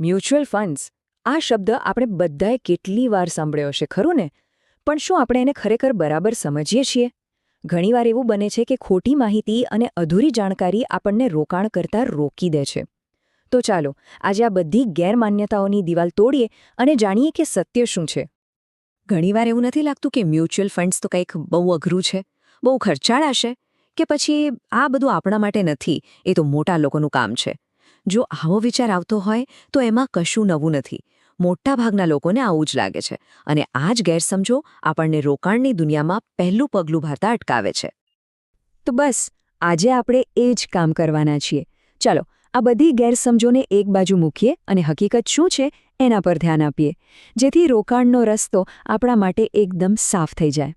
Mutual funds આ શબ્દ આપણે બધાએ કેટલી વાર સાંભળ્યો છે ખરું ને? પણ શું આપણે એને ખરેખર બરાબર સમજીએ છીએ? ઘણીવાર એવું બને છે કે ખોટી માહિતી અને અધૂરી જાણકારી આપણને રોકાણ કરતા રોકી દે છે. તો ચાલો આજે આ બધી ગેરમાન્યતાઓની દિવાલ તોડીએ અને જાણીએ કે સત્ય શું છે. ઘણીવાર એવું નથી લાગતું કે મ્યુચ્યુઅલ ફંડ્સ તો કંઈક બહુ અઘરું છે, બહુ ખર્ચાળ હશે, કે પછી આ બધું આપણા માટે નથી, એ તો મોટા લોકોનું કામ છે. જો આવો વિચાર આવતો હોય તો એમાં કશું નવું નથી. મોટાભાગના લોકોને આવું જ લાગે છે અને આ જ ગેરસમજો આપણને રોકાણની દુનિયામાં પહેલું પગલું ભરતા અટકાવે છે. તો બસ આજે આપણે એ જ કામ કરવાના છીએ. ચાલો આ બધી ગેરસમજોને એક બાજુ મૂકીએ અને હકીકત શું છે એના પર ધ્યાન આપીએ, જેથી રોકાણનો રસ્તો આપણા માટે એકદમ સાફ થઈ જાય.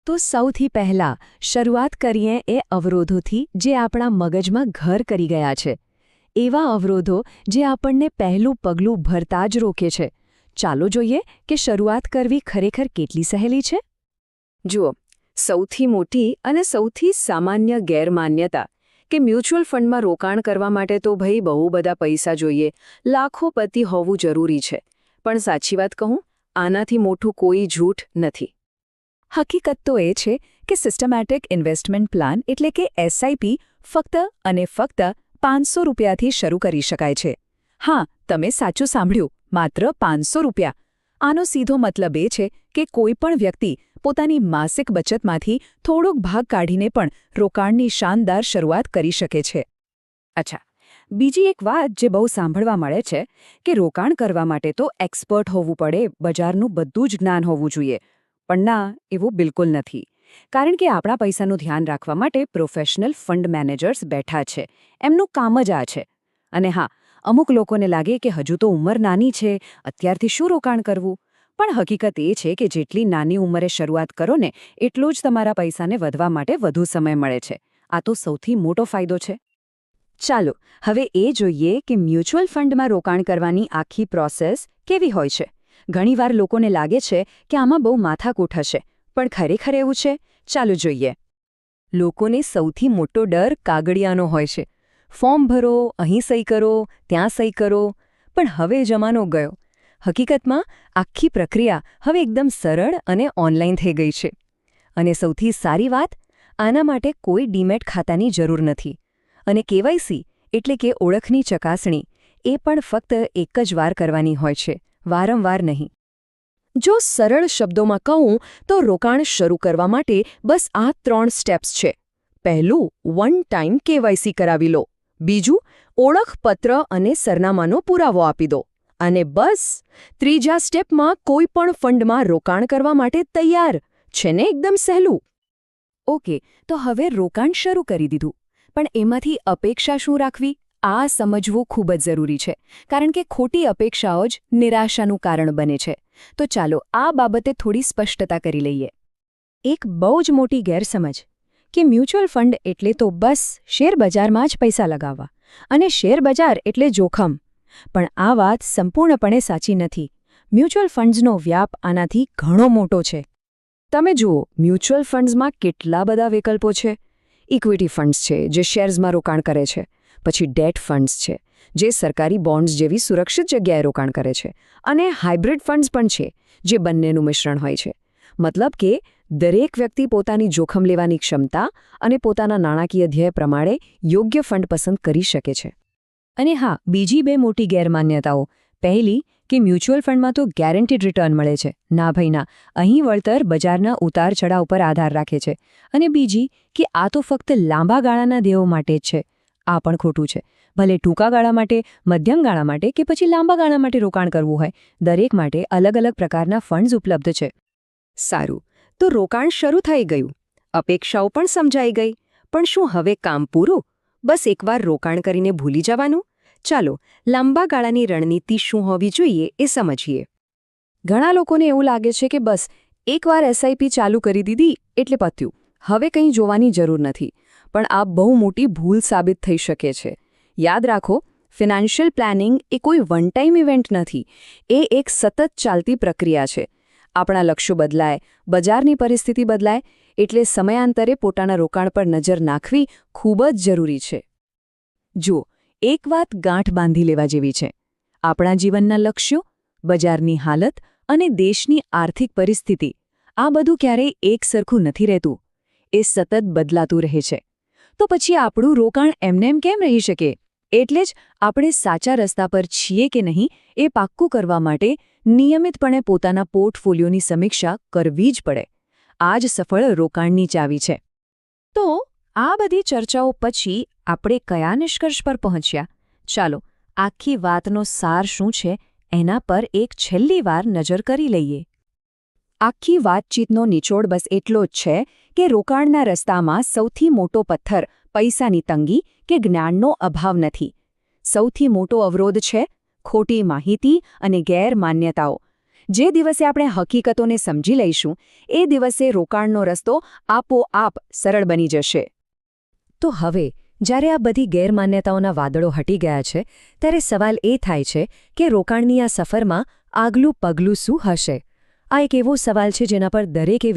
તો સૌથી પહેલાં શરૂઆત કરીએ એ અવરોધોથી જે આપણા મગજમાં ઘર કરી ગયા છે. એવા અવરોધો જે આપણને પહેલું પગલું ભરતા જ રોકે છે. ચાલો જોઈએ કે શરૂઆત કરવી ખરેખર કેટલી સહેલી છે. જુઓ, સૌથી મોટી અને સૌથી સામાન્ય ગેરમાન્યતા કે મ્યુચ્યુઅલ ફંડમાં રોકાણ કરવા માટે તો ભાઈ બહુ બધા પૈસા જોઈએ, લાખોપતિ હોવું જરૂરી છે. પણ સાચી વાત કહું, આનાથી મોટું કોઈ જૂઠ નથી. હકીકત તો એ છે કે સિસ્ટમેટિક ઇન્વેસ્ટમેન્ટ પ્લાન એટલે કે એસઆઈપી ફક્ત અને ફક્ત 500 રૂપિયાથી શરૂ કરી શકાય છે. હા, તમે સાચું સાંભળ્યું, માત્ર 500 રૂપિયા. આનો સીધો મતલબ એ છે કે કોઈ પણ વ્યક્તિ પોતાની માસિક બચતમાંથી થોડોક ભાગ કાઢીને પણ રોકાણની શાનદાર શરૂઆત કરી શકે છે. અચ્છા, બીજી એક વાત જે બહુ સાંભળવા મળે છે કે રોકાણ કરવા માટે તો એક્સપર્ટ હોવું પડે, બજારનું બધું જ જ્ઞાન હોવું જોઈએ. પણ ના, એવું બિલકુલ નથી. કારણ કે આપણા પૈસાનું ધ્યાન રાખવા માટે પ્રોફેશનલ ફંડ મેનેજર્સ બેઠા છે. એમનું કામ જ આ છે. અને હા, અમુક લોકોને લાગે કે હજુ તો ઉંમર નાની છે, અત્યારથી શું રોકાણ કરવું? પણ હકીકત એ છે કે જેટલી નાની ઉંમરે શરૂઆત કરો ને, એટલું જ તમારા પૈસાને વધવા માટે વધુ સમય મળે છે. આ તો સૌથી મોટો ફાયદો છે. ચાલો હવે એ જોઈએ કે મ્યુચ્યુઅલ ફંડમાં રોકાણ કરવાની આખી પ્રોસેસ કેવી હોય છે. ઘણીવાર લોકોને લાગે છે કે આમાં બહુ માથાકૂટ હશે, પણ ખરેખર એવું છે? ચાલો જોઈએ. લોકોને સૌથી મોટો ડર કાગળિયાનો હોય છે. ફોર્મ ભરો, અહીં સહી કરો, ત્યાં સહી કરો. પણ હવે જમાનો ગયો. હકીકતમાં આખી પ્રક્રિયા હવે એકદમ સરળ અને ઓનલાઈન થઈ ગઈ છે. અને સૌથી સારી વાત, આના માટે કોઈ ડીમેટ ખાતાની જરૂર નથી. અને કેવાયસી એટલે કે ઓળખની ચકાસણી એ પણ ફક્ત એક જ વાર કરવાની હોય છે, વારંવાર નહીં. જો સરળ શબ્દોમાં કહું તો રોકાણ શરૂ કરવા માટે બસ આ 3 સ્ટેપ્સ છે. પહેલું, વન ટાઈમ કેવાયસી કરાવી લો. બીજું, ઓળખપત્ર અને સરનામાનો પુરાવો આપી દો. અને બસ, ત્રીજા સ્ટેપમાં કોઈ પણ ફંડમાં રોકાણ કરવા માટે તૈયાર. છે ને એકદમ સહેલું? ઓકે, તો હવે રોકાણ શરૂ કરી દીધું. પણ એમાંથી અપેક્ષા શું રાખવી? આ સમજવું ખૂબ જ જરૂરી છે, કારણ કે ખોટી અપેક્ષાઓ જ નિરાશાનું કારણ બને છે. તો ચાલો આ બાબતે થોડી સ્પષ્ટતા કરી લઈએ. એક બહુ જ મોટી ગેરસમજ કે મ્યુચ્યુઅલ ફંડ એટલે તો બસ શેરબજારમાં જ પૈસા લગાવવા, અને શેરબજાર એટલે જોખમ. પણ આ વાત સંપૂર્ણપણે સાચી નથી. મ્યુચ્યુઅલ ફંડ્સનો વ્યાપ આનાથી ઘણો મોટો છે. તમે જુઓ, મ્યુચ્યુઅલ ફંડ્સમાં કેટલા બધા વિકલ્પો છે. ઇક્વિટી ફંડ્સ છે જે શેર્સમાં રોકાણ કરે છે. પછી ડેટ ફંડ્સ છે જે સરકારી બોન્ડ્સ જેવી સુરક્ષિત જગ્યાએ રોકાણ કરે છે. અને હાઇબ્રિડ ફંડ્સ પણ છે જે બંનેનું મિશ્રણ હોય છે. મતલબ કે દરેક વ્યક્તિ પોતાની જોખમ લેવાની ક્ષમતા અને પોતાના નાણાકીય ધ્યેય પ્રમાણે યોગ્ય ફંડ પસંદ કરી શકે છે. અને હા, બીજી 2 મોટી ગેરમાન્યતાઓ. પહેલી કે મ્યુચ્યુઅલ ફંડમાં તો ગેરંટીડ રિટર્ન મળે છે. ના ભાઈ ના, અહીં વળતર બજારના ઉતાર ચઢાવ પર આધાર રાખે છે. અને બીજી કે આ તો ફક્ત લાંબા ગાળાના ધ્યેયો માટે જ છે. આ પણ ખોટું છે. ભલે ટૂંકા ગાળા માટે, મધ્યમ ગાળા માટે કે પછી લાંબા ગાળા માટે રોકાણ કરવું હોય, દરેક માટે અલગ અલગ પ્રકારના ફંડ્સ ઉપલબ્ધ છે. સારું, તો રોકાણ શરૂ થઈ ગયું. અપેક્ષાઓ પણ સમજાઈ ગઈ. પણ શું હવે કામ પૂરું? બસ એકવાર રોકાણ કરીને ભૂલી જવાનું? ચાલો લાંબા ગાળાની રણનીતિ શું હોવી જોઈએ એ સમજીએ. ઘણા લોકોને એવું લાગે છે કે બસ એકવાર એસઆઈપી ચાલુ કરી દીધી એટલે પત્યું, હવે કંઈ જોવાની જરૂર નથી. પણ આ બહુ મોટી ભૂલ સાબિત થઈ શકે છે. યાદ રાખો, ફિનાન્શિયલ પ્લાનિંગ એ કોઈ વન ટાઈમ ઇવેન્ટ નથી. એ એક સતત ચાલતી પ્રક્રિયા છે. આપણા લક્ષ્યો બદલાય, બજારની પરિસ્થિતિ બદલાય, એટલે સમયાંતરે પોતાના રોકાણ પર નજર નાખવી ખૂબ જ જરૂરી છે. જુઓ, એક વાત ગાંઠ બાંધી લેવા જેવી છે. આપણા જીવનના લક્ષ્યો, બજારની હાલત અને દેશની આર્થિક પરિસ્થિતિ આ બધું ક્યારેય એક સરખું નથી રહેતું. એ સતત બદલાતું રહે છે. તો પછી આપણું રોકાણ એમનેમ કેમ રહી શકે? એટલે જ આપણે સાચા રસ્તા પર છીએ કે નહીં એ પાક્કું કરવા માટે નિયમિતપણે પોતાના પોર્ટફોલિયોની સમીક્ષા કરવી જ પડે. આ જ સફળ રોકાણની ચાવી છે. તો આ બધી ચર્ચાઓ પછી આપણે કયા નિષ્કર્ષ પર પહોંચ્યા? ચાલો આખી વાતનો સાર શું છે એના પર એક છેલ્લી વાર નજર કરી લઈએ. આખી વાતચીતનો નિચોડ બસ એટલો જ છે કે રોકાણના રસ્તામાં સૌથી મોટો પથ્થર પૈસાની તંગી કે જ્ઞાનનો અભાવ નથી. સૌથી મોટો અવરોધ છે ખોટી માહિતી અને ગેરમાન્યતાઓ. જે દિવસે આપણે હકીકતોને સમજી લઈશું એ દિવસે રોકાણનો રસ્તો આપોઆપ સરળ બની જશે. તો હવે જ્યારે આ બધી ગેરમાન્યતાઓના વાદળો હટી ગયા છે ત્યારે સવાલ એ થાય છે કે રોકાણની આ સફરમાં આગલું પગલું શું હશે? આ એક એવો સવાલ છે જેના પર દરેકે